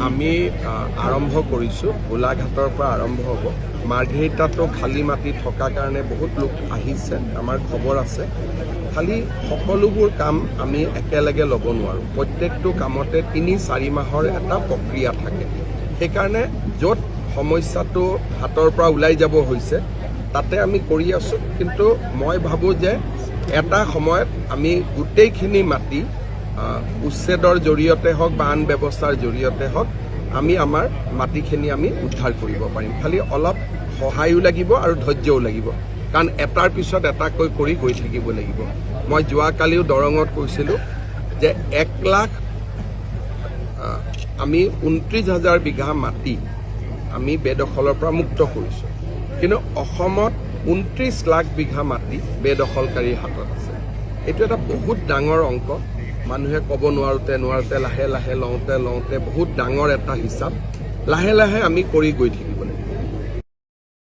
আমি আৰম্ভ কৰিছোঁ গোলাঘাটৰ পৰা আৰম্ভ হ'ব মাৰ্ঘেৰিটাতো খালী মাটি থকাৰ কাৰণে বহুত লোক আহিছে আমাৰ খবৰ আছে খালি সকলোবোৰ কাম আমি একেলগে ল'ব নোৱাৰোঁ প্ৰত্যেকটো কামতে ৩-৪ মাহৰ এটা প্ৰক্ৰিয়া থাকে সেইকাৰণে য'ত সমস্যাটো হাতৰ পৰা ওলাই যাব হৈছে তাতে আমি কৰি আছোঁ কিন্তু মই ভাবোঁ যে এটা সময়ত আমি গোটেইখিনি মাটি উচ্ছেদৰ জৰিয়তে হওক বা আন ব্যৱস্থাৰ জৰিয়তে হওক আমি আমাৰ মাটিখিনি আমি উদ্ধাৰ কৰিব পাৰিম খালি অলপ সহায়ো লাগিব আৰু ধৈৰ্যও লাগিব কাৰণ এটাৰ পিছত এটাকৈ কৰি গৈ থাকিব লাগিব মই যোৱাকালিও দৰঙত কৈছিলোঁ যে 1 লাখ আমি 29,000 বিঘা মাটি আমি বেদখলৰ পৰা মুক্ত কৰিছোঁ কিন্তু অসমত 29 লাখ বিঘা মাটি বেদখলকাৰীৰ হাতত আছে এইটো এটা বহুত ডাঙৰ অংক মানুহে ক'ব নোৱাৰোঁতে লাহে লাহে লওঁতে বহুত ডাঙৰ এটা হিচাপ লাহে লাহে আমি কৰি গৈ থাকিম